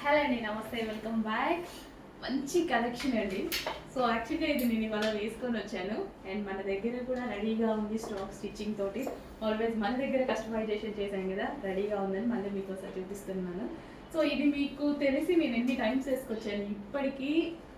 Hello అండి, నమస్తే, welcome back. మంచి కలెక్షన్ అండి. సో యాక్చువల్గా ఇది నేను ఇవాళ వేసుకొని వచ్చాను అండ్ మన దగ్గర కూడా రెడీగా ఉంది స్టాక్ స్టిచ్చింగ్ తోటి. ఆల్వేస్ మన దగ్గర కస్టమైజేషన్ చేశాను కదా, రెడీగా ఉందని మళ్ళీ మీకోసం చూపిస్తున్నాను. సో ఇది మీకు తెలిసి నేను ఎన్ని టైమ్స్ వేసుకొచ్చాను, ఇప్పటికీ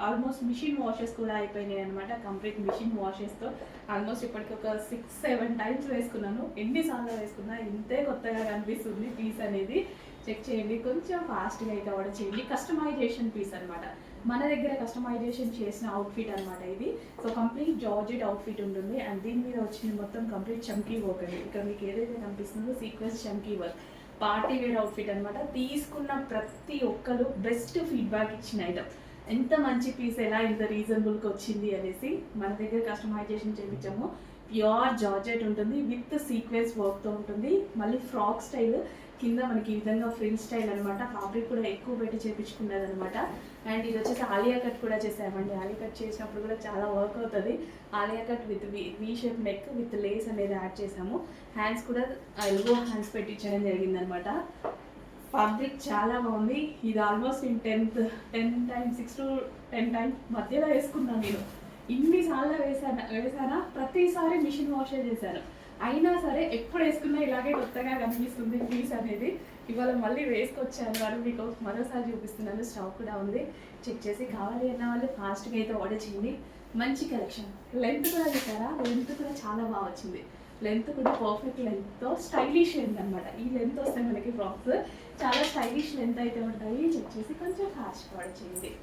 ఆల్మోస్ట్ మిషన్ వాషెస్ కూడా అయిపోయినాయి అనమాట. కంప్లీట్ మిషన్ వాషెస్తో ఆల్మోస్ట్ ఇప్పటికి ఒక 6-7 టైమ్స్ వేసుకున్నాను. ఎన్నిసార్లు వేసుకున్నా ఇంతే కొత్తగా కనిపిస్తుంది పీస్ అనేది. చెక్ చేయండి, కొంచెం ఫాస్ట్గా అయితే ఆర్డర్ చేయండి. కస్టమైజేషన్ పీస్ అనమాట, మన దగ్గర కస్టమైజేషన్ చేసిన అవుట్ఫిట్ అనమాట ఇది. సో కంప్లీట్ జార్జెట్ అవుట్ఫిట్ ఉంటుంది అండ్ దీని మీద వచ్చింది మొత్తం కంప్లీట్ చమ్కీ వర్క్ అండి. ఇక్కడ మీకు ఏదైతే కనిపిస్తుందో సీక్వెన్స్ చమ్కీ వర్క్, పార్టీ వేర్ అవుట్ఫిట్ అనమాట. తీసుకున్న ప్రతి ఒక్కరు బెస్ట్ ఫీడ్బ్యాక్ ఇచ్చిన ఐటమ్. ఎంత మంచి పీస్, ఎలా ఇంత రీజనబుల్గా వచ్చింది అనేసి మన దగ్గర కస్టమైజేషన్ చేయించాము. ప్యూర్ జార్జెట్ ఉంటుంది విత్ సీక్వెన్స్ వర్క్తో ఉంటుంది. మళ్ళీ ఫ్రాక్ స్టైల్ కింద మనకి ఈ విధంగా ఫ్రిల్ స్టైల్ అనమాట. ఫ్యాబ్రిక్ కూడా ఎక్కువ పెట్టి చేయించుకున్నది అనమాట. అండ్ ఇది వచ్చేసి ఆలియా కట్ కూడా చేసామండి. ఆలియా కట్ చేసినప్పుడు కూడా చాలా వర్క్ అవుతుంది. Alia cut with V shape neck with lace అనేది యాడ్ చేసాము. హ్యాండ్స్ కూడా ఎల్బో హ్యాండ్స్ పెట్టించడం జరిగింది అనమాట. ఫ్యాబ్రిక్ చాలా బాగుంది. ఇది ఆల్మోస్ట్ నేను 10 టైమ్స్ 6 to 10 టైమ్స్ మధ్యలో వేసుకున్నాను. నేను ఇన్నిసార్లు వేసానా ప్రతిసారి మిషన్ వాషే చేశాను. అయినా సరే ఎప్పుడు వేసుకున్నా ఇలాగే కొత్తగా కనిపిస్తుంది పీస్ అనేది. ఇవాళ మళ్ళీ వేసుకొచ్చాను వారు, మీకు మరోసారి చూపిస్తున్నాను. స్టాక్ కూడా ఉంది, చెక్ చేసి కావాలి అన్న వాళ్ళు ఫాస్ట్గా అయితే ఆర్డర్ చేయండి. మంచి కలెక్షన్. లెంత్ కూడా చూసారా, లెంత్ కూడా చాలా బాగా వచ్చింది. లెంత్ కూడా పర్ఫెక్ట్ లెంత్తో స్టైలిష్ లెంత్ అనమాట. ఈ లెంత్ వస్తే మనకి ఫ్రాక్స్ చాలా స్టైలిష్ లెంత్ అయితే ఉంటాయి. చెక్ చేసి కొంచెం ఫాస్ట్గా ఆర్డర్ చేయండి.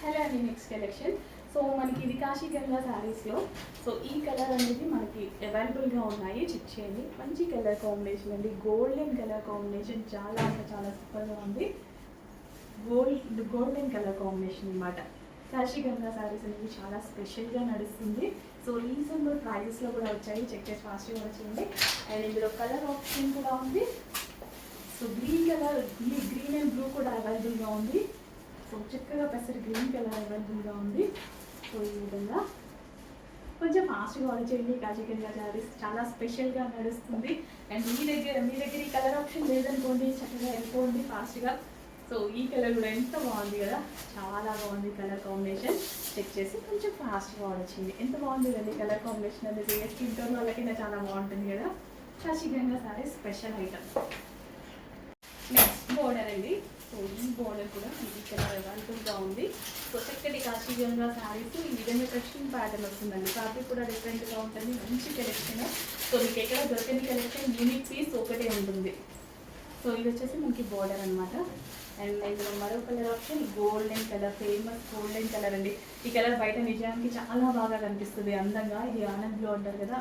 హలో అండి, నెక్స్ట్ కలెక్షన్. సో మనకి ఇది కాశీ గంగా శారీస్లో. సో ఈ కలర్ అనేది మనకి అవైలబుల్గా ఉన్నాయి, చెక్ చేయండి. మంచి కలర్ కాంబినేషన్ అండి, గోల్డెన్ కలర్ కాంబినేషన్. చాలా అంటే చాలా సూపర్గా ఉంది. గోల్డెన్ కలర్ కాంబినేషన్ అనమాట. కాశీ గంగా శారీస్ అనేది చాలా స్పెషల్గా నడుస్తుంది. సో రీజనబుల్ ప్రైజెస్లో కూడా వచ్చాయి, చెక్ చేసి ఫాస్ట్గా కూడా చేయండి. అండ్ ఇందులో కలర్ ఆప్షన్ కూడా ఉంది. So green colour, green and blue కూడా అవైలబుల్గా ఉంది. సో చక్కగా పెసరి గ్రీన్ కలర్ అవైలబుల్గా ఉంది. సో ఈ విధంగా కొంచెం ఫాస్ట్గా ఆర్డర్ చేయండి. కాశీ గంగా శారీస్ చాలా స్పెషల్గా నడుస్తుంది. అండ్ మీ దగ్గర ఈ కలర్ ఆప్షన్ లేదనుకోండి, చక్కగా వెళ్ళిపోండి ఫాస్ట్గా. సో ఈ కలర్ కూడా ఎంత బాగుంది కదా, చాలా బాగుంది కలర్ కాంబినేషన్. చెక్ చేసి కొంచెం ఫాస్ట్గా ఆర్డర్ చేయండి. ఎంత బాగుంది కదండి కలర్ కాంబినేషన్ అనేది. స్కిన్ టోన్ వాళ్ళకైనా చాలా బాగుంటుంది కదా. Kashi Ganga saris special item. Next border అండి. సో ఈ బోర్డర్ కూడా ఈ కలర్ అవైలబుల్గా ఉంది. సో చక్కటి కాశీ గంగా శారీస్ ఈ విధంగా కలెక్షన్ ప్యాటర్న్ వస్తుందండి. ఫ్యాబ్రిక్ కూడా డిఫరెంట్గా ఉంటుంది, మంచి కలెక్షన్. సో మీకు ఎక్కడ దొరకని కలెక్షన్, యూనిక్ పీస్ ఒకటే ఉంటుంది. సో ఇది వచ్చేసి మనకి బోర్డర్ అనమాట. అండ్ ఇందులో మరో colour option golden colour, famous golden colour అండి. ఈ కలర్ బయట నిజానికి చాలా బాగా కనిపిస్తుంది అందంగా. ఇది ఆనంద్ బ్లూ అంటారు కదా,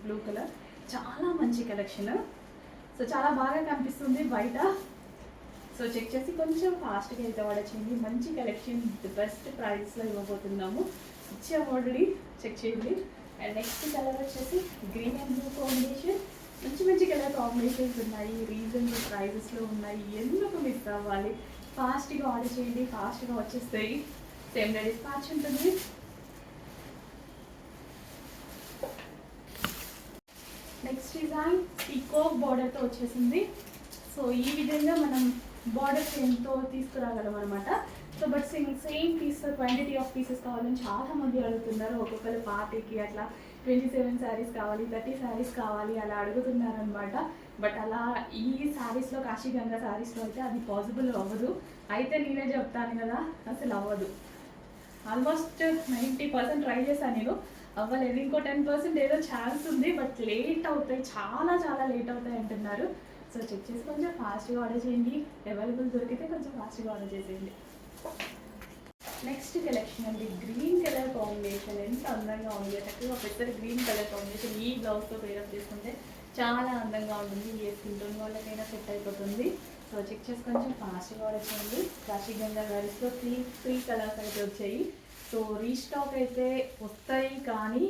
బ్లూ కలర్ చాలా మంచి కలెక్షన్. సో చాలా బాగా కనిపిస్తుంది బయట. సో చెక్ చేసి కొంచెం ఫాస్ట్గా అయితే ఆర్డర్ చేయండి. మంచి కలెక్షన్ బెస్ట్ ప్రైస్లో ఇవ్వబోతున్నాము. ఇచ్చే ఆల్రెడీ చెక్ చేయండి. అండ్ నెక్స్ట్ కలర్ వచ్చేసి గ్రీన్ అండ్ బ్లూ కాంబినేషన్. మంచి కలర్ కాంబినేషన్స్ ఉన్నాయి, రీజనబుల్ ప్రైజెస్లో ఉన్నాయి. ఎందుకు మిస్ అవ్వాలి, ఫాస్ట్గా ఆర్డర్ చేయండి, ఫాస్ట్గా వచ్చేస్తాయి. సేమ్ డే డిస్పాచ్ ఉంటుంది. నెక్స్ట్ డిజైన్ పీకాక్ బార్డర్తో వచ్చేసింది. సో ఈ విధంగా మనం బార్డర్ ఎంతో తీసుకురాగలం అనమాట. So but same piece quantity of pieces కావాలని చాలా మంది అడుగుతున్నారు. ఒక్కొక్కరు పార్టీకి అట్లా 27 శారీస్ కావాలి, 30 శారీస్ కావాలి అలా అడుగుతున్నారు అనమాట. బట్ అలా ఈ శారీస్లో, కాశీ గంగా శారీస్లో అయితే అది పాసిబుల్ అవ్వదు. అయితే నేనే చెప్తాను కదా, అసలు అవ్వదు. ఆల్మోస్ట్ 90% ట్రై చేశాను నేను, అవ్వలేదు. ఇంకో 10% ఏదో ఛాన్స్ ఉంది, బట్ లేట్ అవుతాయి, చాలా లేట్ అవుతాయి అంటున్నారు. సో చెక్ చేసి కొంచెం ఫాస్ట్గా ఆర్డర్ చేయండి. అవైలబుల్ దొరికితే కొంచెం ఫాస్ట్గా ఆర్డర్ చేసేయండి. నెక్స్ట్ కలెక్షన్ అండి, గ్రీన్ కలర్ కాంబినేషన్. ఎంత అందంగా ఉంది, చక్కగా పెద్ద గ్రీన్ కలర్ కాంబినేషన్. ఈ బ్లౌజ్తో పేరప్ చేసుకుంటే చాలా అందంగా ఉంటుంది. ఏ స్కిన్ టోన్ వాళ్ళకైనా సెట్ అయిపోతుంది. సో చెక్ చేసి కొంచెం ఫాస్ట్గా ఆర్డర్ చేయండి. కాశీ గంగా శారీస్లో 3 కలర్స్ అయితే వచ్చాయి. సో రీస్టాక్ అయితే వస్తాయి, కానీ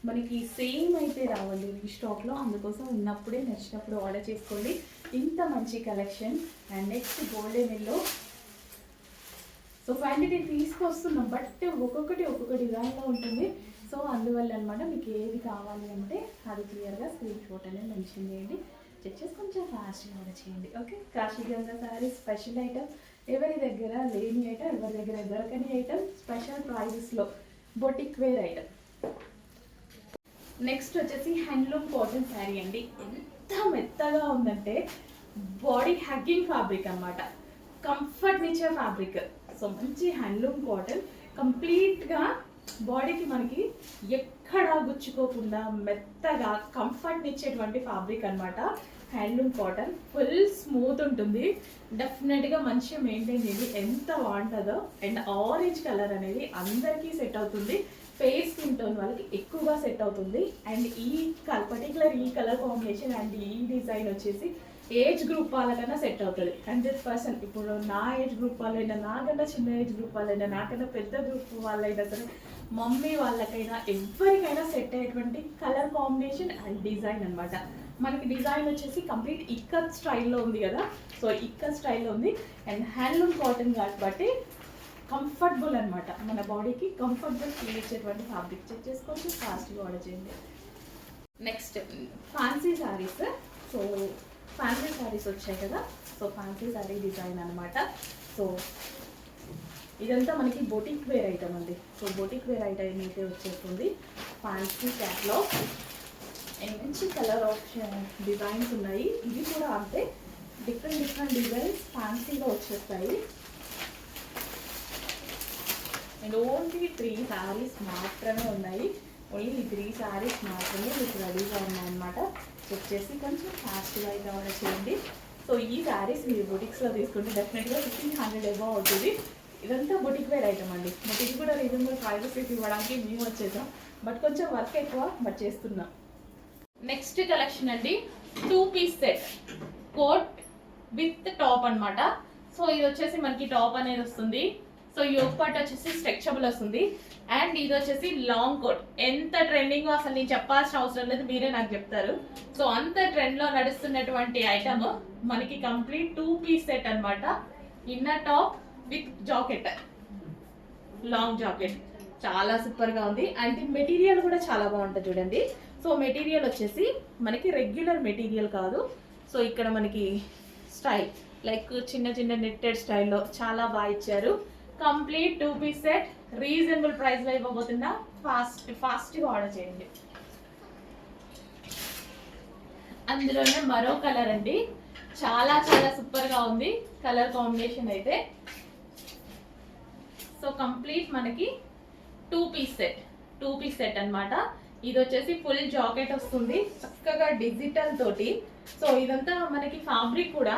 మనకి సేమ్ అయితే రావండి రీస్టాక్లో. అందుకోసం ఉన్నప్పుడే నచ్చినప్పుడు ఆర్డర్ చేసుకోండి. ఇంత మంచి collection. And next golden yellow. So quantity తీసుకొస్తున్నాం, బట్ ఒక్కొక్కటి డిజైన్లో ఉంటుంది. సో సో అందువల్ల అనమాట మీకు ఏది కావాలి అంటే అది క్లియర్గా స్క్రీన్ షాట్ అనేది మెన్షన్ చేయండి. చెక్ చేసి కొంచెం ఫాస్ట్గా ఆర్డర్ చేయండి. ఓకే, కాశీగంగా శారీ స్పెషల్ ఐటమ్, ఎవరి దగ్గర లేని ఐటమ్, ఎవరి దగ్గర దొరకని ఐటమ్, స్పెషల్ ప్రైజెస్లో బొటిక్ వేర్ ఐటమ్. నెక్స్ట్ వచ్చేసి హ్యాండ్లూమ్ కాటన్ శారీ అండి. ఎంత మెత్తగా ఉందంటే బాడీ హ్యాగింగ్ ఫ్యాబ్రిక్ అనమాట, కంఫర్ట్నిచ్చే ఫ్యాబ్రిక్. సో మంచి హ్యాండ్లూమ్ కాటన్, కంప్లీట్గా బాడీకి మనకి ఎక్కడా గుచ్చుకోకుండా మెత్తగా కంఫర్ట్నిచ్చేటువంటి ఫ్యాబ్రిక్ అనమాట. హ్యాండ్లూమ్ కాటన్ ఫుల్ స్మూత్ ఉంటుంది, డెఫినెట్గా మంచిగా మెయింటైన్ చేయండి, ఎంత బాగుంటుందో. అండ్ ఆరెంజ్ కలర్ అనేది అందరికీ సెట్ అవుతుంది, ఫేస్ స్కిన్ టోన్ వాళ్ళకి ఎక్కువగా సెట్ అవుతుంది. అండ్ ఈ పర్టికులర్ ఈ కలర్ కాంబినేషన్ అండ్ ఈ డిజైన్ వచ్చేసి ఏజ్ గ్రూప్ వాళ్ళకన్నా సెట్ అవుతుంది 100%. ఇప్పుడు నా ఏజ్ గ్రూప్ వాళ్ళైనా, నాకన్నా చిన్న ఏజ్ గ్రూప్ వాళ్ళైనా, నాకన్నా పెద్ద గ్రూప్ వాళ్ళైనా సరే, మమ్మీ వాళ్ళకైనా ఎవరికైనా సెట్ అయ్యేటువంటి కలర్ కాంబినేషన్ అండ్ డిజైన్ అనమాట. మనకి డిజైన్ వచ్చేసి కంప్లీట్ ఇక్కత్ స్టైల్లో ఉంది కదా, సో ఇక్కత్ స్టైల్లో ఉంది. అండ్ హ్యాండ్లూమ్ కాటన్ కాబట్టి కంఫర్టబుల్ అనమాట, మన బాడీకి కంఫర్టబుల్ ఫీల్ ఇచ్చేటువంటి ఫ్యాబ్రిక్. చెక్ చేసుకోవచ్చు, ఫాస్ట్గా ఆర్డర్ చేయండి. Next fancy saris. So fancy saris వచ్చాయి కదా, సో ఫ్యాన్సీ శారీ డిజైన్ అనమాట. సో ఇదంతా మనకి బొటిక్ వేర్ ఐటమ్ అండి. సో బొటిక్ వేర్ ఐటమ్ అయితే వచ్చేస్తుంది ఫ్యాన్సీ క్యాట్లో. అండ్ మంచి కలర్ ఆప్షన్ డిజైన్స్ ఉన్నాయి, ఇవి కూడా అంతే డిఫరెంట్ డిజైన్స్ ఫ్యాన్సీలో వచ్చేస్తాయి. అండ్ ఓన్లీ 3 శారీస్ మాత్రమే ఉన్నాయి, ఓన్లీ 3 శారీస్ మాత్రమే మీకు రెడీగా ఉన్నాయన్నమాట. చెక్ చేసి కొంచెం ఫాస్ట్గా అయితే ఆర్డర్ చేయండి. సో ఈ శారీస్ మీరు బొటిక్స్లో తీసుకుంటే డెఫినెట్గా 1500 అబౌవ్ అవుతుంది. ఇదంతా బొటిక్ వేర్ ఐటమ్ అండి. బొటిక్ కూడా రీజనబుల్ ప్రైజెస్ ఇవ్వడానికి మేము వచ్చేసాం, బట్ కొంచెం వర్క్ ఎక్కువ, బట్ చేస్తున్నాం. నెక్స్ట్ కలెక్షన్ అండి, 2 piece set coat with top అనమాట. సో ఇది వచ్చేసి మనకి టాప్ అనేది వస్తుంది. సో యోక్ పార్ట్ వచ్చేసి స్ట్రెచబుల్ వస్తుంది. అండ్ ఇది వచ్చేసి లాంగ్ కోట్. ఎంత ట్రెండింగ్ అసలు నేను చెప్పాల్సిన అవసరం లేదు, మీరే నాకు చెప్తారు. సో అంత ట్రెండ్లో నడుస్తున్నటువంటి ఐటమ్ మనకి కంప్లీట్ 2 పీస్ సెట్ అనమాట. Inner top with jacket, long jacket, చాలా సూపర్గా ఉంది. అండ్ మెటీరియల్ కూడా చాలా బాగుంటుంది చూడండి. సో మెటీరియల్ వచ్చేసి మనకి రెగ్యులర్ మెటీరియల్ కాదు. సో ఇక్కడ మనకి స్టైల్ లైక్ చిన్న నెట్టెడ్ స్టైల్లో చాలా బాగా ఇచ్చారు. కంప్లీట్ 2 పీస్ సెట్ రీజనబుల్ ప్రైస్లో ఇవ్వబోతున్నా, ఫాస్ట్గా ఆర్డర్ చేయండి. అందులోనే మరో కలర్ అండి, చాలా సూపర్గా ఉంది కలర్ కాంబినేషన్ అయితే. సో కంప్లీట్ మనకి 2 పీస్ సెట్ అనమాట. ఇది వచ్చేసి ఫుల్ జాకెట్ వస్తుంది, చక్కగా డిజిటల్ తోటి. సో ఇదంతా మనకి ఫ్యాబ్రిక్ కూడా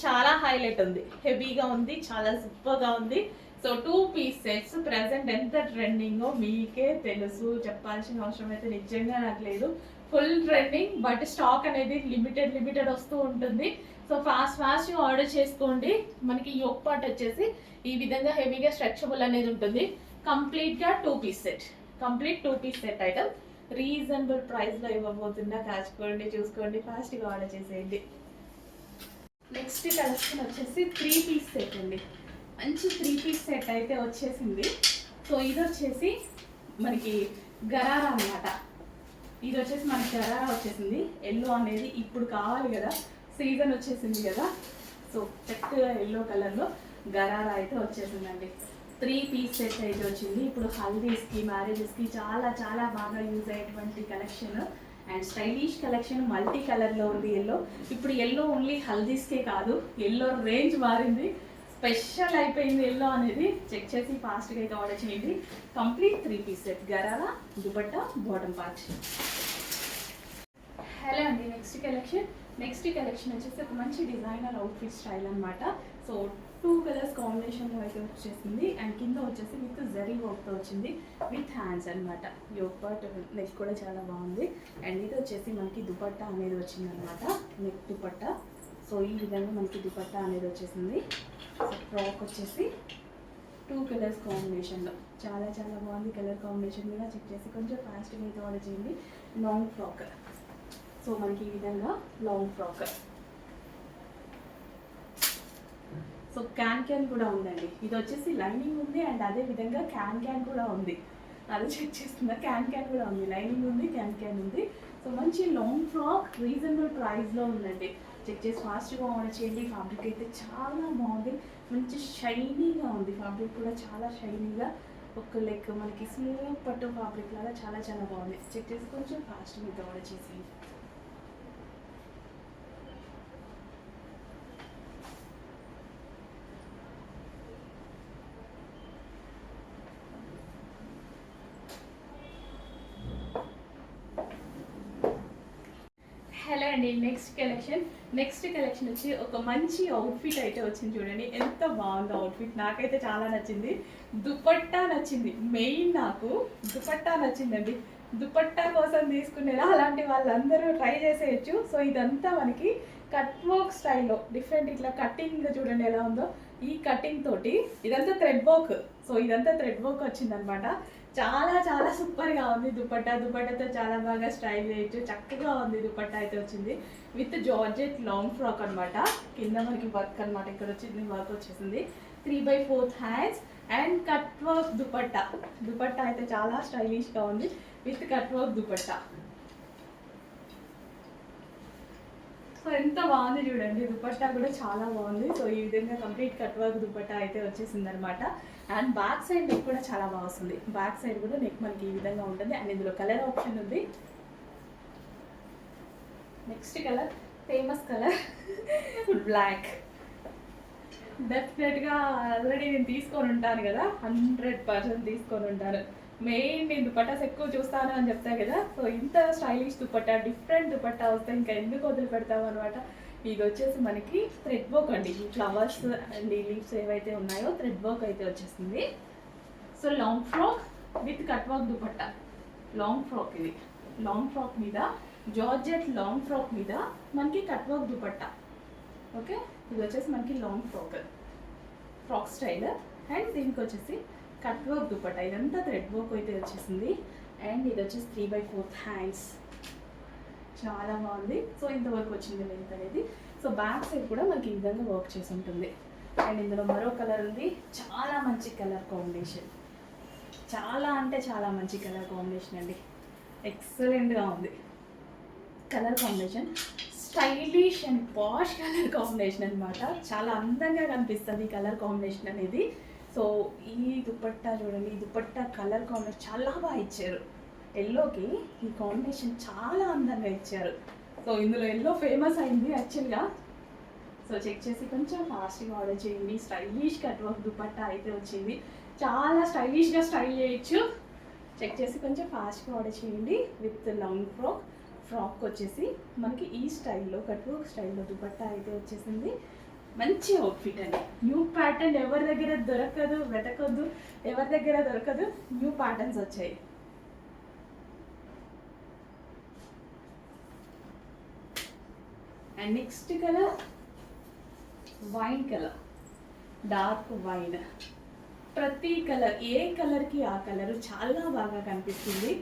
చాలా హైలైట్ ఉంది, హెవీగా ఉంది, చాలా సూపర్గా ఉంది. సో 2 పీస్ సెట్స్ ప్రెసెంట్ ఎంత ట్రెండింగో మీకే తెలుసు, చెప్పాల్సిన అవసరం అయితే నిజంగా నాకు లేదు. ఫుల్ ట్రెండింగ్, బట్ స్టాక్ అనేది లిమిటెడ్ వస్తూ ఉంటుంది. సో ఫాస్ట్గా ఆర్డర్ చేసుకోండి. మనకి యోక్ పార్ట్ వచ్చేసి ఈ విధంగా హెవీగా స్ట్రెచబుల్ అనేది ఉంటుంది. కంప్లీట్గా 2 piece set, complete 2 piece set item reasonable ప్రైస్లో ఇవ్వబోతున్నా. కాచుకోండి, చూసుకోండి, ఫాస్ట్గా ఆర్డర్ చేసేయండి. నెక్స్ట్ కలెక్షన్ వచ్చేసి 3 పీస్ సెట్ అండి. మంచి 3 పీస్ సెట్ అయితే వచ్చేసింది. సో ఇది వచ్చేసి మనకి గరారా అనమాట. ఇది వచ్చేసి మనకి గరారా వచ్చేసింది. ఎల్లో అనేది ఇప్పుడు కావాలి కదా, సీజన్ వచ్చేసింది కదా. సో చక్కగా ఎల్లో కలర్లో గరారా అయితే వచ్చేసిందండి. 3 పీస్ సెట్ అయితే వచ్చింది. ఇప్పుడు హల్దీస్కి, మ్యారేజెస్కి చాలా బాగా యూజ్ అయ్యేటువంటి collection. And stylish collection, multi కలర్లో ఉంది ఎల్లో. ఇప్పుడు ఎల్లో ఓన్లీ హల్దీస్కే కాదు, ఎల్లో రేంజ్ మారింది, స్పెషల్ అయిపోయింది ఎల్లో అనేది. చెక్ చేసి ఫాస్ట్గా అయితే ఆర్డర్ చేయండి. Complete 3 piece set, gharara, dupatta, bottom part. Hello అండి, నెక్స్ట్ కలెక్షన్ వచ్చేసి ఒక మంచి డిజైనర్ అవుట్ఫిట్ స్టైల్ అనమాట. సో 2 కలర్స్ కాంబినేషన్లో అయితే వచ్చేసింది. అండ్ కింద వచ్చేసి విత్ జరీ వర్క్తో వచ్చింది, విత్ హ్యాండ్స్ అనమాట. యోక్ పార్ట్ నెక్ కూడా చాలా బాగుంది. అండ్ ఇది వచ్చేసి మనకి దుపట్టా అనేది వచ్చింది అనమాట, నెక్ దుపట్టా. సో ఈ విధంగా మనకి దుపట్టా అనేది వచ్చేసింది. సో ఫ్రాక్ వచ్చేసి 2 కలర్స్ కాంబినేషన్లో చాలా బాగుంది కలర్ కాంబినేషన్ మీద. చెక్ చేసి కొంచెం ఫాస్ట్గా అయితే ఆర్డర్ చేయండి. లాంగ్ ఫ్రాక్, సో మనకి ఈ విధంగా లాంగ్ ఫ్రాక్. సో క్యాన్ కూడా ఉందండి. ఇది వచ్చేసి లైనింగ్ ఉంది అండ్ అదే విధంగా క్యాన్ కూడా ఉంది. అది చెక్ చేస్తున్నా. క్యాన్ కూడా ఉంది, లైనింగ్ ఉంది, క్యాన్ ఉంది. సో మంచి లాంగ్ ఫ్రాక్ రీజనబుల్ ప్రైస్లో ఉందండి. చెక్ చేసి ఫాస్ట్గా ఆర్డర్ చేయండి. ఫ్యాబ్రిక్ అయితే చాలా బాగుంది, మంచి షైనీగా ఉంది. ఫ్యాబ్రిక్ కూడా చాలా షైనీగా, ఒక లైక్ మనకి స్మూత్ పట్టు ఫ్యాబ్రిక్ లాగా చాలా చాలా బాగుంది. చెక్ చేసి కొంచెం ఫాస్ట్గా అయితే ఆర్డర్ చేసేయండి. హలో అండి, నెక్స్ట్ కలెక్షన్ వచ్చి ఒక మంచి అవుట్ఫిట్ అయితే వచ్చింది. చూడండి ఎంత బాగుందో అవుట్ఫిట్, నాకైతే చాలా నచ్చింది. దుపట్టా నచ్చింది, మెయిన్ నాకు దుపట్టా నచ్చిందండి. దుపట్టా కోసం తీసుకునేలా అలాంటి వాళ్ళందరూ ట్రై చేసేయచ్చు. సో ఇదంతా మనకి కట్ వర్క్ స్టైల్లో డిఫరెంట్, ఇట్లా కటింగ్ చూడండి ఎలా ఉందో. ఈ కటింగ్ తోటి ఇదంతా థ్రెడ్ వర్క్, సో ఇదంతా థ్రెడ్ వర్క్ వచ్చిందనమాట. చాలా చాలా సూపర్గా ఉంది. దుపట్టాతో చాలా బాగా స్టైల్ చేయొచ్చు. చక్కగా ఉంది. దుపట్టా అయితే వచ్చింది విత్ జార్జెట్ లాంగ్ ఫ్రాక్ అనమాట. కింద మనకి వర్క్ అనమాట, ఇక్కడ వచ్చింది వర్క్ వచ్చేసింది. 3/4 hands and cut work dupatta అయితే చాలా స్టైలిష్గా ఉంది with cut work dupatta. So ఎంత బాగుంది చూడండి, దుపట్టా కూడా చాలా బాగుంది. సో ఈ విధంగా కంప్లీట్ కట్ వర్క్ దుపట్టా అయితే వచ్చేసింది అనమాట. అండ్ బ్యాక్ సైడ్ నెక్ కూడా చాలా బాగా వస్తుంది. బ్యాక్ సైడ్ కూడా నెక్ మనకి ఈ విధంగా ఉంటుంది. అండ్ ఇందులో కలర్ ఆప్షన్ ఉంది. Next colour famous colour black. డెఫినెట్గా ఆల్రెడీ నేను తీసుకొని ఉంటాను కదా, 100% తీసుకొని ఉంటాను. మెయిన్ నేను దుపట్టాస్ ఎక్కువ చూస్తాను అని చెప్తా కదా. సో ఇంత స్టైలిష్ దుపట్టా, డిఫరెంట్ దుపట్టా వస్తే ఇంకా ఎందుకు వదిలిపెడతాం అనమాట. ఇది వచ్చేసి మనకి థ్రెడ్ వర్క్ అండి. ఈ ఫ్లవర్స్ అండ్ ఈ లీవ్స్ ఏవైతే ఉన్నాయో థ్రెడ్ వర్క్ అయితే వచ్చేసింది. So long frock with cut work dupatta. Long frock, ఇది లాంగ్ ఫ్రాక్ మీద జార్జెట్ లాంగ్ ఫ్రాక్ మీద మనకి కట్ వర్క్ దుపట్టా. ఓకే, ఇది వచ్చేసి మనకి లాంగ్ ఫ్రాక్ స్టైల్. అండ్ దీనికి వచ్చేసి కట్ వర్క్ దుపట్టా. ఇదంతా థ్రెడ్ వర్క్ అయితే వచ్చేసింది. అండ్ ఇది వచ్చేసి 3/4 హ్యాండ్స్, చాలా బాగుంది. సో ఇంతవరకు వచ్చింది లెంత్ అనేది. సో బ్యాక్ సైడ్ కూడా మనకి ఈ విధంగా వర్క్ చేసి ఉంటుంది. అండ్ ఇందులో మరో కలర్ ఉంది, చాలా మంచి కలర్ కాంబినేషన్, చాలా అంటే చాలా మంచి కలర్ కాంబినేషన్ అండి. ఎక్సలెంట్గా ఉంది colour combination. Stylish and posh colour combination అనమాట. చాలా అందంగా కనిపిస్తుంది ఈ కలర్ కాంబినేషన్ అనేది. సో ఈ దుపట్టా చూడండి, ఈ దుపట్టా కలర్ కాంబినేషన్ చాలా బాగా ఇచ్చారు. ఎల్లోకి ఈ కాంబినేషన్ చాలా అందంగా ఇచ్చారు. సో ఇందులో ఎల్లో ఫేమస్ అయింది యాక్చువల్గా. సో చెక్ చేసి కొంచెం ఫాస్ట్గా ఆర్డర్ చేయండి. స్టైలిష్ కట్ వర్క్ దుపట్టా అయితే వచ్చింది. చాలా స్టైలిష్గా స్టైల్ చేయొచ్చు. చెక్ చేసి కొంచెం ఫాస్ట్గా ఆర్డర్ చేయండి. విత్ లాంగ్ ఫ్రాక్ వచ్చేసి మనకి ఈ స్టైల్లో కట్ వర్క్ స్టైల్లో దుపట్టా అయితే వచ్చేసింది. మంచి అవుట్ఫిట్ అండి. న్యూ ప్యాటర్న్ ఎవరి దగ్గర దొరకదు, వెతకొద్దు, ఎవరి దగ్గర దొరకదు. న్యూ ప్యాటర్న్స్ వచ్చాయి. And next colour wine colour, dark wine. ప్రతి కలర్, ఏ కలర్కి ఆ కలర్ చాలా బాగా కనిపిస్తుంది.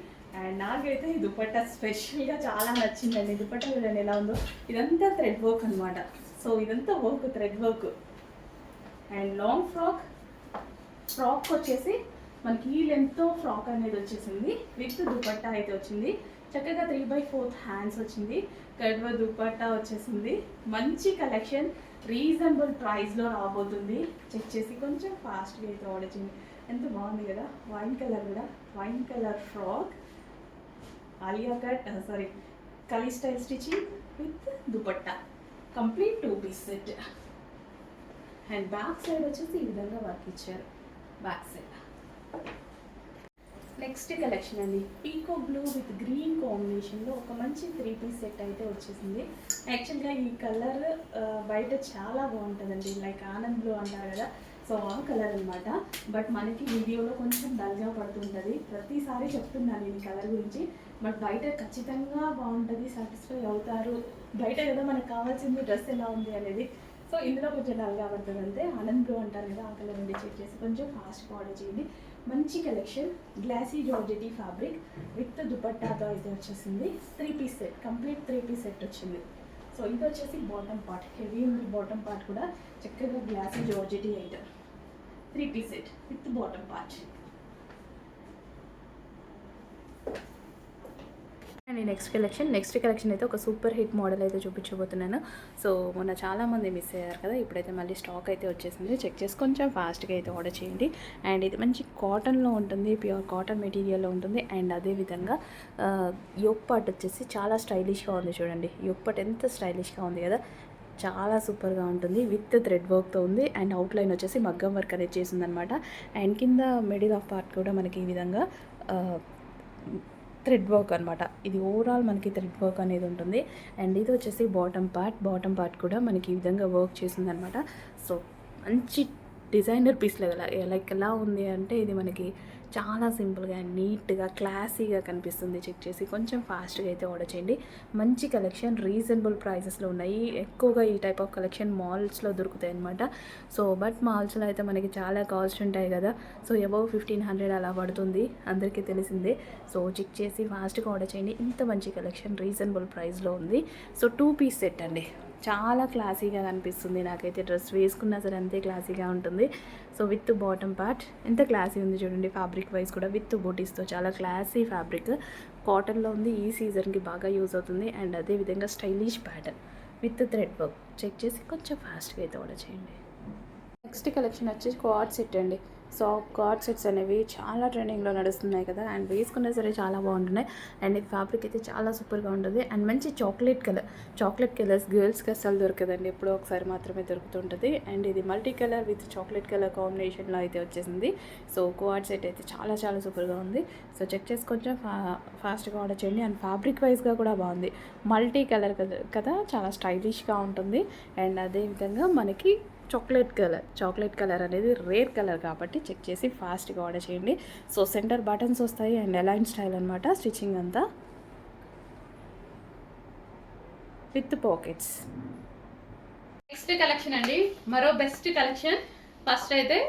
అండ్ నాకైతే ఈ దుపట్టా స్పెషల్గా చాలా నచ్చిందండి. దుపట్టా చూడండి ఎలా ఉందో. ఇదంతా థ్రెడ్ వర్క్ అనమాట. సో ఇదంతా work, thread work. And long frock వచ్చేసి మనకి ఈ లెంత్తో ఫ్రాక్ అనేది వచ్చేసింది విత్ దుపట్టా అయితే వచ్చింది. చక్కగా 3/4 హ్యాండ్స్ వచ్చింది. కట్ వర్క్ దుపట్టా వచ్చేసింది. మంచి కలెక్షన్, రీజనబుల్ ప్రైస్లో రాబోతుంది. చెక్ చేసి కొంచెం ఫాస్ట్గా అయితే ఆర్డర్ చేయండి. ఎంత బాగుంది కదా, వైన్ కలర్ కూడా. Wine colour frock, Alia cut, కలీ style stitching with dupatta, complete 2 piece set. And back side వచ్చేసి ఈ విధంగా వర్క్ ఇచ్చారు బ్యాక్ సైడ్. నెక్స్ట్ కలెక్షన్ అండి, పీకో బ్లూ విత్ గ్రీన్ కాంబినేషన్లో ఒక మంచి 3 పీస్ సెట్ అయితే వచ్చేసింది. యాక్చువల్గా ఈ కలర్ బయట చాలా బాగుంటుందండి, లైక్ ఆనంద్ బ్లూ అంటారు కదా. సో ఆ కలర్ అనమాట. బట్ మనకి వీడియోలో కొంచెం డల్గా పడుతుంటుంది. ప్రతిసారి చెప్తున్నాను ఈ కలర్ గురించి. బట్ బయట ఖచ్చితంగా బాగుంటుంది, సాటిస్ఫై అవుతారు. బయట కదా మనకు కావాల్సింది డ్రెస్ ఎలా ఉంది అనేది. సో ఇందులో కొంచెం డల్గా పడుతుంది అంతే. ఆనంద్ బ్లూ అంటారు కదా, ఆ కలర్ నుండి చెక్ చేసి కొంచెం ఫాస్ట్గా ఆర్డర్ చేయండి. మంచి collection, glossy georgette fabric with దుపట్టాతో అయితే వచ్చేసింది. 3 piece set, complete 3 piece set వచ్చింది. సో ఇది వచ్చేసి బాటమ్ పార్ట్, హెవీ ఉంది బాటమ్ పార్ట్ కూడా. చక్కగా glossy georgette item 3 piece set with bottom part. And next collection అయితే ఒక సూపర్ హిట్ మోడల్ అయితే చూపించబోతున్నాను. సో మొన్న చాలామంది మిస్ అయ్యారు కదా, ఇప్పుడైతే మళ్ళీ స్టాక్ అయితే వచ్చేసింది. చెక్ చేసి కొంచెం ఫాస్ట్గా అయితే ఆర్డర్ చేయండి. అండ్ ఇది మంచి కాటన్లో ఉంటుంది, ప్యూర్ కాటన్ మెటీరియల్లో ఉంటుంది. అండ్ అదేవిధంగా యోక్ పార్ట్ వచ్చేసి చాలా స్టైలిష్గా ఉంది. చూడండి యోక్ పార్ట్ ఎంత స్టైలిష్గా ఉంది కదా, చాలా సూపర్గా ఉంటుంది. విత్ థ్రెడ్ వర్క్తో ఉంది. అండ్ అవుట్లైన్ వచ్చేసి మగ్గం వర్క్ అనేది చేసిందనమాట. అండ్ కింద మిడిల్ ఆఫ్ పార్ట్ కూడా మనకి ఈ విధంగా థ్రెడ్ వర్క్ అనమాట. ఇది ఓవరాల్ మనకి థ్రెడ్ వర్క్ అనేది ఉంటుంది. అండ్ ఇది వచ్చేసి బాటమ్ పార్ట్ కూడా మనకి ఈ విధంగా వర్క్ చేసిందనమాట. సో మంచి డిజైనర్ పీస్ లైక్ ఎలా ఉంది అంటే ఇది మనకి చాలా సింపుల్గా నీట్గా క్లాసీగా కనిపిస్తుంది. చెక్ చేసి కొంచెం ఫాస్ట్గా అయితే ఆర్డర్ చేయండి. మంచి కలెక్షన్ రీజనబుల్ ప్రైసెస్లో ఉన్నాయి. ఎక్కువగా ఈ టైప్ ఆఫ్ కలెక్షన్ మాల్స్లో దొరుకుతాయి అనమాట. సో బట్ మాల్స్లో అయితే మనకి చాలా కాస్ట్ ఉంటాయి కదా. సో అబౌవ్ 1500 అలా పడుతుంది, అందరికీ తెలిసిందే. సో చెక్ చేసి ఫాస్ట్గా ఆర్డర్ చేయండి. ఇంత మంచి కలెక్షన్ రీజనబుల్ ప్రైస్లో ఉంది. సో 2 పీస్ సెట్ అండి, చాలా క్లాసీగా కనిపిస్తుంది. నాకైతే డ్రెస్ వేసుకున్నా సరే అంతే క్లాసీగా ఉంటుంది. సో విత్ బాటమ్ పార్ట్ ఎంత క్లాసీ ఉంది చూడండి. ఫ్యాబ్రిక్ వైజ్ కూడా విత్ బూటీస్తో చాలా క్లాసీ ఫ్యాబ్రిక్, కాటన్లో ఉంది. ఈ సీజన్కి బాగా యూజ్ అవుతుంది. అండ్ అదేవిధంగా stylish pattern with thread work. Check చేసి కొంచెం ఫాస్ట్గా అయితే ఆర్డర్ చేయండి. నెక్స్ట్ కలెక్షన్ వచ్చేసి కార్డ్ సెట్ అండి. సో కార్డ్ సెట్స్ అనేవి చాలా ట్రెండింగ్లో నడుస్తున్నాయి కదా, అండ్ వేసుకున్నా సరే చాలా బాగుంటున్నాయి. అండ్ ఇది ఫ్యాబ్రిక్ అయితే చాలా సూపర్గా ఉంటుంది. అండ్ మంచి చాక్లెట్ కలర్స్ గర్ల్స్కి అస్సలు దొరకదండి, ఎప్పుడో ఒకసారి మాత్రమే దొరుకుతుంటుంది. అండ్ ఇది multi colour with chocolate colour కాంబినేషన్లో అయితే వచ్చేసింది. సో కార్డ్ సెట్ అయితే చాలా చాలా సూపర్గా ఉంది. సో చెక్ చేసి కొంచెం ఫాస్ట్గా ఆర్డర్ చేయండి. అండ్ ఫ్యాబ్రిక్ వైజ్గా కూడా బాగుంది. మల్టీ కలర్ కదా, చాలా స్టైలిష్గా ఉంటుంది. అండ్ అదేవిధంగా మనకి చాక్లెట్ కలర్ అనేది రేర్ కలర్ కాబట్టి చెక్ చేసి ఫాస్ట్గా ఆర్డర్ చేయండి. సో సెంటర్ బటన్స్ వస్తాయి అండ్ అలైన్ స్టైల్ అనమాట. స్టిచ్చింగ్ అంతా విత్ పాకెట్స్. నెక్స్ట్ కలెక్షన్ అండి, మరో బెస్ట్ కలెక్షన్. ఫస్ట్ అయితే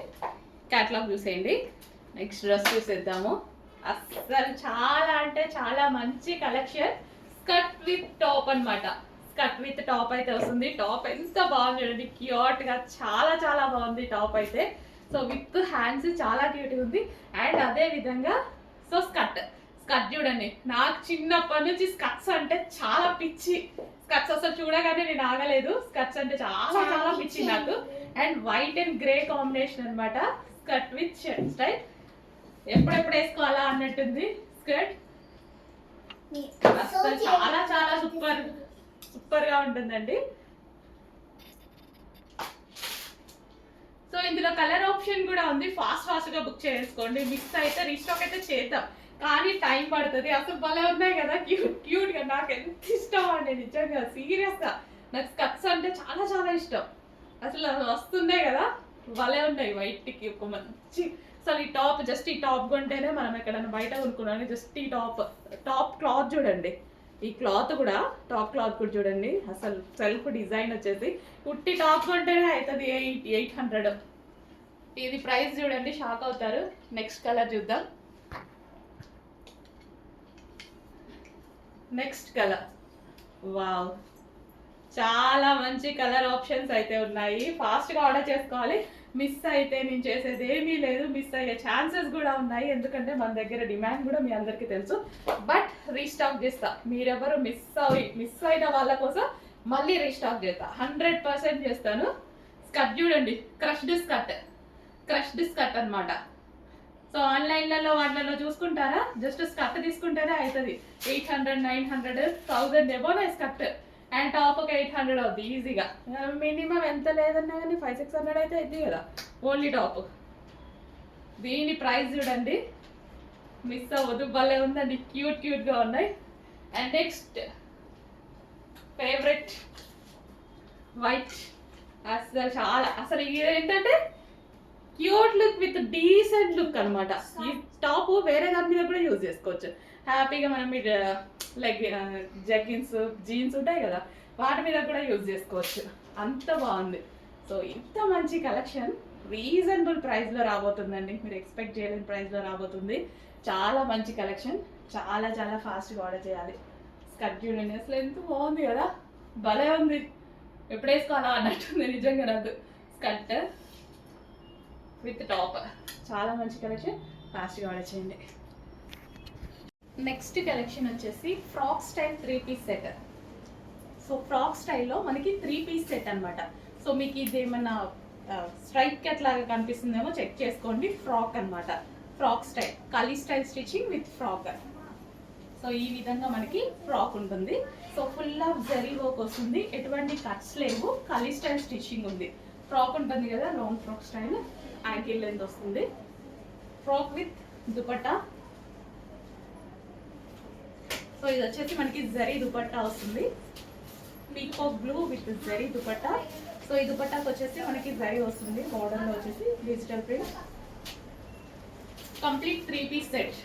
క్యాటలాగ్ చూసేయండి, నెక్స్ట్ డ్రెస్ చూసేద్దాము. అసలు చాలా అంటే చాలా మంచి కలెక్షన్. స్కర్ట్ విత్ టాప్ అనమాట. స్కర్ట్ విత్ టాప్ అయితే వస్తుంది. టాప్ ఎంత బాగుంది చూడండి, క్యూట్గా చాలా చాలా బాగుంది టాప్ అయితే. సో విత్ హ్యాండ్స్ చాలా క్యూట్గా ఉంది. అండ్ అదే విధంగా సో స్కర్ట్ చూడండి, నాకు చిన్నప్పటి నుంచి స్కర్ట్స్ అంటే చాలా పిచ్చి. స్కర్ట్స్ అసలు చూడగానే నేను ఆగలేదు. స్కర్ట్స్ అంటే చాలా చాలా పిచ్చి నాకు. And white and grey combination అనమాట. స్కర్ట్ విత్ షర్ట్ స్టైల్, ఎప్పుడెప్పుడు వేసుకోవాలా అన్నట్టుంది స్కర్ట్. అసలు చాలా చాలా సూపర్గా ఉంటుందండి. సో ఇందులో కలర్ ఆప్షన్ కూడా ఉంది, ఫాస్ట్గా బుక్ చేసుకోండి. మిక్స్ అయితే రీస్టాక్ అయితే చేద్దాం, కానీ టైం పడుతుంది. అసలు భలే ఉన్నాయి కదా, క్యూట్గా. నాకు ఎంత ఇష్టం అండి నిజంగా, సీరియస్గా నాకు స్కర్ట్స్ అంటే చాలా చాలా ఇష్టం. అసలు వస్తున్నాయి కదా, భలే ఉన్నాయి. వైట్కి ఒక మంచి, అసలు ఈ టాప్ జస్ట్ ఈ టాప్ కొంటేనే మనం ఎక్కడైనా బయట కొనుక్కున్నాను. జస్ట్ ఈ టాప్ క్లాత్ చూడండి, ఈ క్లాత్ కూడా టాప్ క్లాత్ కూడా చూడండి. అసలు సెల్ఫ్ డిజైన్ వచ్చేసి కుట్టి టాప్ కొంటేనే అవుతుంది 800. ఇది ప్రైస్ చూడండి, షాక్ అవుతారు. నెక్స్ట్ కలర్ చూద్దాం. నెక్స్ట్ కలర్, వావ్, చాలా మంచి కలర్ ఆప్షన్స్ అయితే ఉన్నాయి. ఫాస్ట్గా ఆర్డర్ చేసుకోవాలి. మిస్ అయితే నేను చేసేది ఏమీ లేదు, మిస్ అయ్యే ఛాన్సెస్ కూడా ఉన్నాయి. ఎందుకంటే మన దగ్గర డిమాండ్ కూడా మీ అందరికీ తెలుసు. బట్ రీస్టాక్ చేస్తా, మీరెవరు మిస్ అయిన వాళ్ళ కోసం మళ్ళీ రీస్టాక్ చేస్తా, 100% చేస్తాను. స్కర్ట్ చూడండి, క్రష్డ్ స్కర్ట్ అనమాట. సో ఆన్లైన్లలో వాటిలలో చూసుకుంటారా, జస్ట్ స్కర్ట్ తీసుకుంటేనే అవుతుంది 800, 900, 1000 ఎబోనే స్కర్ట్. అండ్ టాప్ ఒక 800 అవుతుంది ఈజీగా. మినిమం ఎంత లేదన్నా కానీ 500-600 అయితే అవుతుంది కదా ఓన్లీ టాప్. దీని ప్రైస్ చూడండి, మిస్ అవ్వదు, భలే ఉందండి, క్యూట్గా ఉన్నాయి. And next favourite white. అసలు ఇది ఏంటంటే cute look with decent look అనమాట. ఈ టాప్ వేరే దాని మీద కూడా యూజ్ చేసుకోవచ్చు హ్యాపీగా. మనం లైక్ జగ్గిన్స్, జీన్స్ ఉంటాయి కదా, వాటి మీద కూడా యూజ్ చేసుకోవచ్చు. అంత బాగుంది. సో ఇంత మంచి కలెక్షన్ రీజనబుల్ ప్రైస్లో రాబోతుందండి, మీరు ఎక్స్పెక్ట్ చేయలేని ప్రైస్లో రాబోతుంది. చాలా మంచి కలెక్షన్, చాలా చాలా ఫాస్ట్గా ఆర్డర్ చేయాలి. స్కర్ట్ చూడండి, అసలు ఎంత బాగుంది కదా, భలే ఉంది. ఎప్పుడు వేసుకోవాలా అన్నట్టుంది నిజంగా నాకు. స్కర్ట్ విత్ టాప్, చాలా మంచి కలెక్షన్, ఫాస్ట్గా ఆర్డర్ చేయండి. నెక్స్ట్ కలెక్షన్ వచ్చేసి frock style 3-piece set. So frock స్టైల్లో మనకి 3-piece సెట్ అనమాట. సో మీకు ఇది ఏమన్నా స్ట్రైట్ కట్ లాగా కనిపిస్తుందేమో చెక్ చేసుకోండి. ఫ్రాక్ అనమాట, ఫ్రాక్ స్టైల్, కలీ style stitching with frock. So ఈ విధంగా మనకి ఫ్రాక్ ఉంటుంది. So full of zari work వస్తుంది, ఎటువంటి కట్స్ లేవు, కలీ స్టైల్ స్టిచ్చింగ్ ఉంది. ఫ్రాక్ ఉంటుంది కదా, long frock style, ankle length వస్తుంది. Frock with dupatta. సో ఇది వచ్చేసి మనకి జరీ దుపట్టా వస్తుంది, peacock blue with zari dupatta. So ఈ దుపట్టాకి వచ్చేసి మనకి జరీ వస్తుంది, బార్డర్లో వచ్చేసి digital print. Complete 3-piece set.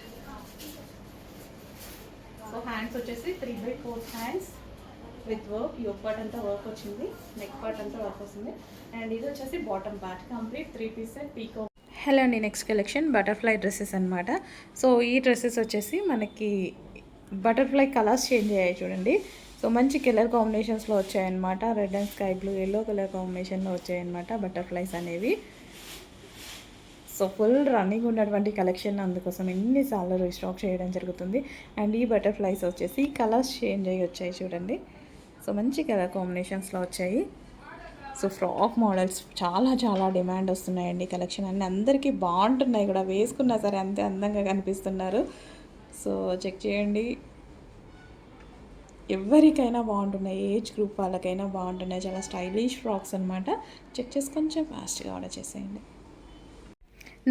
So hands వచ్చేసి 3/4 hands with work. Yoke part అంతా వర్క్ వచ్చింది, నెక్ పార్ట్ అంతా వర్క్ వస్తుంది. అండ్ ఇది వచ్చేసి bottom part. Complete 3-piece set peacock. Hello అండి, నెక్స్ట్ కలెక్షన్ బటర్ఫ్లై డ్రెస్సెస్ అనమాట. సో ఈ డ్రెస్సెస్ వచ్చేసి మనకి బటర్ఫ్లై కలర్స్ చేంజ్ అయ్యాయి చూడండి. సో మంచి కలర్ కాంబినేషన్స్లో వచ్చాయన్నమాట. Red and sky blue, yellow colour కాంబినేషన్లో వచ్చాయన్నమాట బటర్ఫ్లైస్ అనేవి. సో ఫుల్ రన్నింగ్ ఉన్నటువంటి కలెక్షన్, అందుకోసం ఎన్నిసార్లు రీస్టాక్ చేయడం జరుగుతుంది. అండ్ ఈ బటర్ఫ్లైస్ వచ్చేసి కలర్స్ చేంజ్ అయ్యి వచ్చాయి చూడండి. సో మంచి కలర్ కాంబినేషన్స్లో వచ్చాయి. సో ఫ్రాక్ మోడల్స్ చాలా చాలా డిమాండ్ వస్తున్నాయండి. కలెక్షన్ అన్నీ అందరికీ బాగుంటున్నాయి కూడా, వేసుకున్నా సరే అంతే అందంగా కనిపిస్తున్నారు. సో చెక్ చేయండి, ఎవరికైనా బాగుంటున్నాయి, ఏజ్ గ్రూప్ వాళ్ళకైనా బాగుంటున్నాయి. చాలా స్టైలిష్ ఫ్రాక్స్ అనమాట. చెక్ చేసి కొంచెం ఫాస్ట్గా ఆర్డర్ చేసేయండి.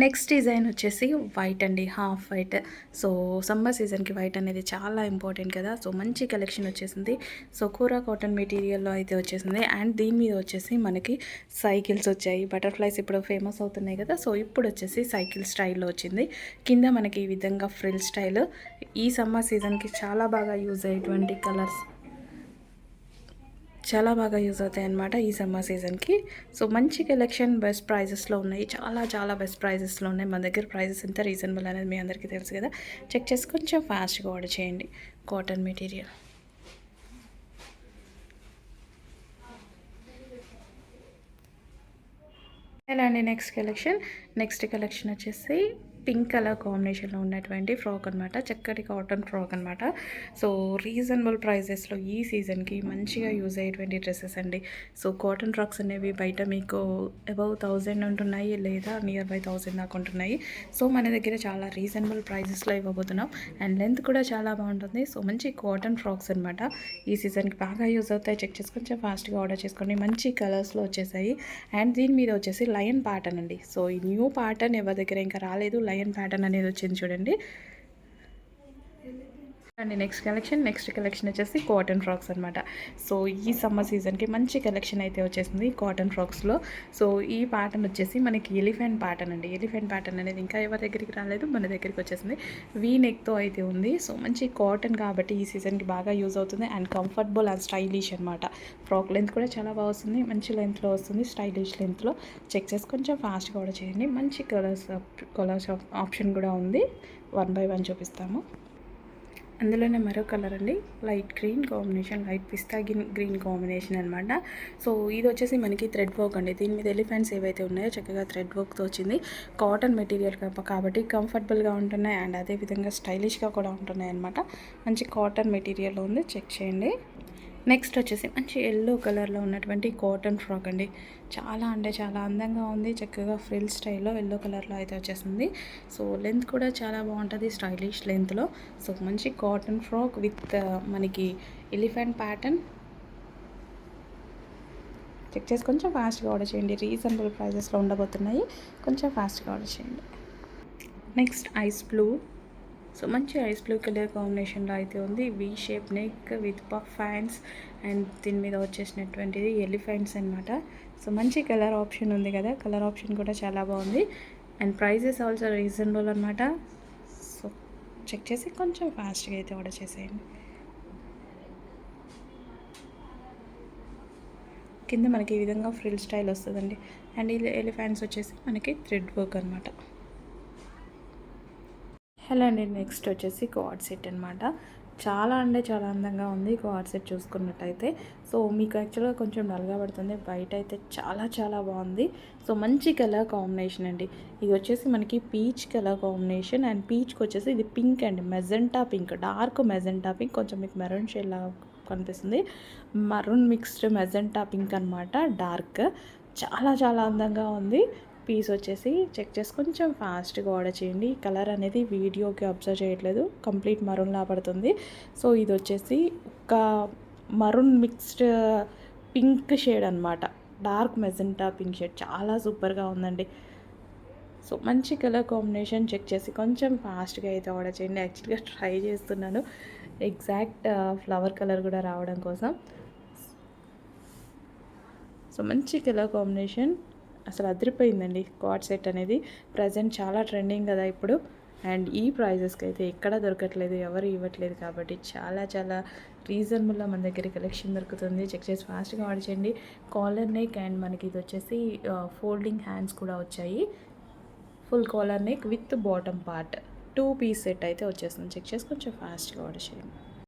నెక్స్ట్ డిజైన్ వచ్చేసి వైట్ అండి, హాఫ్ వైట్. సో సమ్మర్ సీజన్కి వైట్ అనేది చాలా ఇంపార్టెంట్ కదా. సో మంచి కలెక్షన్ వచ్చేసింది. సో కూర కాటన్ మెటీరియల్లో అయితే వచ్చేసింది. అండ్ దీని మీద వచ్చేసి మనకి సైకిల్స్ వచ్చాయి. బటర్ఫ్లైస్ ఇప్పుడు ఫేమస్ అవుతున్నాయి కదా. సో ఇప్పుడు వచ్చేసి సైకిల్ స్టైల్లో వచ్చింది. కింద మనకి ఈ విధంగా ఫ్రిల్ స్టైల్. ఈ సమ్మర్ సీజన్కి చాలా బాగా యూజ్ అయ్యేటువంటి కలర్స్, చాలా బాగా యూజ్ అవుతాయి అన్నమాట ఈ సమ్మర్ సీజన్కి. సో మంచి కలెక్షన్, బెస్ట్ ప్రైజెస్లో ఉన్నాయి, చాలా చాలా బెస్ట్ ప్రైజెస్లో ఉన్నాయి. మన దగ్గర ప్రైజెస్ ఎంత రీజనబుల్ అనేది మీ అందరికీ తెలుసు కదా. చెక్ చేసి కొంచెం ఫాస్ట్గా ఆర్డర్ చేయండి. Cotton material. ఎలా అండి నెక్స్ట్ కలెక్షన్ వచ్చేసి పింక్ కలర్ కాంబినేషన్లో ఉన్నటువంటి ఫ్రాక్ అనమాట. చక్కటి కాటన్ ఫ్రాక్ అనమాట. సో రీజనబుల్ ప్రైజెస్లో ఈ సీజన్కి మంచిగా యూజ్ అయ్యేటువంటి డ్రెస్సెస్ అండి. సో కాటన్ ఫ్రాక్స్ అనేవి బయట మీకు అబౌవ్ 1000 ఉంటున్నాయి, లేదా నియర్ బై 1000 దాకా ఉంటున్నాయి. సో మన దగ్గర చాలా రీజనబుల్ ప్రైజెస్లో ఇవ్వబోతున్నాం. అండ్ లెంత్ కూడా చాలా బాగుంటుంది. సో మంచి కాటన్ ఫ్రాక్స్ అనమాట, ఈ సీజన్కి బాగా యూజ్ అవుతాయి. చెక్ చేసి కొంచెం ఫాస్ట్గా ఆర్డర్ చేసుకోండి. మంచి కలర్స్లో వచ్చేసాయి. అండ్ దీని మీద వచ్చేసి లయన్ ప్యాటర్న్ అండి. సో ఈ న్యూ ప్యాటర్న్ ఎవరి దగ్గర ఇంకా రాలేదు, లయన్ ప్యాటర్న్ అనేది వచ్చింది చూడండి. అండి నెక్స్ట్ కలెక్షన్ వచ్చేసి కాటన్ ఫ్రాక్స్ అనమాట. సో ఈ సమ్మర్ సీజన్కి మంచి కలెక్షన్ అయితే వచ్చేసింది కాటన్ ఫ్రాక్స్లో. సో ఈ ప్యాటర్న్ వచ్చేసి మనకి ఎలిఫెంట్ ప్యాటర్న్ అండి. ఎలిఫెంట్ ప్యాటర్న్ అనేది ఇంకా ఎవరి దగ్గరికి రాలేదు, మన దగ్గరికి వచ్చేసింది. వీ నెక్తో అయితే ఉంది. సో మంచి కాటన్ కాబట్టి ఈ సీజన్కి బాగా యూజ్ అవుతుంది. అండ్ కంఫర్టబుల్ అండ్ స్టైలిష్ అనమాట. ఫ్రాక్ లెంత్ కూడా చాలా బాగా వస్తుంది, మంచి లెంత్లో వస్తుంది, స్టైలిష్ లెంత్లో. చెక్ చేసి కొంచెం ఫాస్ట్గా ఆర్డర్ చేయండి. మంచి కలర్స్ ఆప్షన్ కూడా ఉంది, 1 by 1 చూపిస్తాము. అందులోనే మరో కలర్ అండి, లైట్ గ్రీన్ కాంబినేషన్, లైట్ పిస్తా గ్రీన్ కాంబినేషన్ అనమాట. సో ఇది వచ్చేసి మనకి థ్రెడ్ వర్క్ అండి. దీని మీద ఎలిఫెంట్స్ ఏవైతే ఉన్నాయో చక్కగా థ్రెడ్ వర్క్తో వచ్చింది. కాటన్ మెటీరియల్ కాబట్టి కంఫర్టబుల్గా ఉంటున్నాయి. అండ్ అదేవిధంగా స్టైలిష్గా కూడా ఉంటున్నాయి అనమాట. మంచి కాటన్ మెటీరియల్లో ఉంది, చెక్ చేయండి. నెక్స్ట్ వచ్చేసి మంచి ఎల్లో కలర్లో ఉన్నటువంటి కాటన్ ఫ్రాక్ అండి. చాలా అంటే చాలా అందంగా ఉంది. చక్కగా ఫ్రిల్ స్టైల్లో ఎల్లో కలర్లో అయితే వచ్చేసింది. సో లెంత్ కూడా చాలా బాగుంటుంది, స్టైలిష్ లెంత్లో. సో మంచి కాటన్ ఫ్రాక్ విత్ మనకి ఎలిఫెంట్ ప్యాటర్న్. చెక్ చేసి కొంచెం ఫాస్ట్గా ఆర్డర్ చేయండి. రీజనబుల్ ప్రైజెస్లో ఉండబోతున్నాయి, కొంచెం ఫాస్ట్గా ఆర్డర్ చేయండి. Next ice blue. సో మంచి ఐస్ బ్లూ కలర్ కాంబినేషన్లో అయితే ఉంది. V shape neck with puff hands. And దీని మీద వచ్చేసినటువంటిది ఎలిఫెంట్స్ అనమాట. సో మంచి కలర్ ఆప్షన్ ఉంది కదా, కలర్ ఆప్షన్ కూడా చాలా బాగుంది. అండ్ ప్రైజెస్ ఆల్సో రీజనబుల్ అనమాట. సో చెక్ చేసి కొంచెం ఫాస్ట్గా అయితే ఆర్డర్ చేసేయండి. కింద మనకి ఈ విధంగా ఫ్రిల్ స్టైల్ వస్తుందండి. అండ్ ఈ ఎలిఫెంట్స్ వచ్చేసి మనకి థ్రెడ్ వర్క్ అనమాట. హలో అండి నెక్స్ట్ వచ్చేసి కార్డ్ సెట్ అనమాట. చాలా అంటే చాలా అందంగా ఉంది కార్డ్ సెట్ చూసుకున్నట్టయితే. సో మీకు యాక్చువల్గా కొంచెం డల్గా పడుతుంది, బయట అయితే చాలా చాలా బాగుంది. సో మంచి కలర్ కాంబినేషన్ అండి. ఇది వచ్చేసి మనకి పీచ్ కలర్ కాంబినేషన్ అండ్ పీచ్కి వచ్చేసి ఇది పింక్ అండి, magenta pink, dark magenta pink, కొంచెం మీకు మెరూన్ షేడ్ లాగా కనిపిస్తుంది. మరూన్ మిక్స్డ్ మెజెంటా పింక్ అనమాట, డార్క్. చాలా చాలా అందంగా ఉంది. పీస్ వచ్చేసి చెక్ చేసి కొంచెం ఫాస్ట్గా ఆర్డర్ చేయండి. కలర్ అనేది వీడియోకి అబ్జర్వ్ చేయట్లేదు, కంప్లీట్ మరూన్ లా పడుతుంది. సో ఇది వచ్చేసి ఒక మరూన్ మిక్స్డ్ పింక్ షేడ్ అనమాట, డార్క్ మెజెంటా పింక్ షేడ్, చాలా సూపర్గా ఉందండి. సో మంచి కలర్ కాంబినేషన్ చెక్ చేసి కొంచెం ఫాస్ట్గా అయితే ఆర్డర్ చేయండి. యాక్చువల్గా ట్రై చేస్తున్నాను ఎగ్జాక్ట్ ఫ్లవర్ కలర్ కూడా రావడం కోసం. సో మంచి కలర్ కాంబినేషన్, అసలు అదిరిపోయిందండి కార్డ్ సెట్ అనేది. ప్రజెంట్ చాలా ట్రెండింగ్ కదా ఇప్పుడు, అండ్ ఈ ప్రైజెస్కి అయితే ఎక్కడ దొరకట్లేదు, ఎవరు ఇవ్వట్లేదు. కాబట్టి చాలా చాలా రీజనబుల్లో మన దగ్గర కలెక్షన్ దొరుకుతుంది. చెక్ చేసి ఫాస్ట్గా ఆర్డర్ చేయండి. కాలర్ నెక్ అండ్ మనకి ఇది వచ్చేసి ఫోల్డింగ్ హ్యాండ్స్ కూడా వచ్చాయి. Full collar neck with bottom part 2 piece set అయితే వచ్చేస్తుంది. చెక్ చేసి కొంచెం ఫాస్ట్గా ఆర్డర్ చేయండి.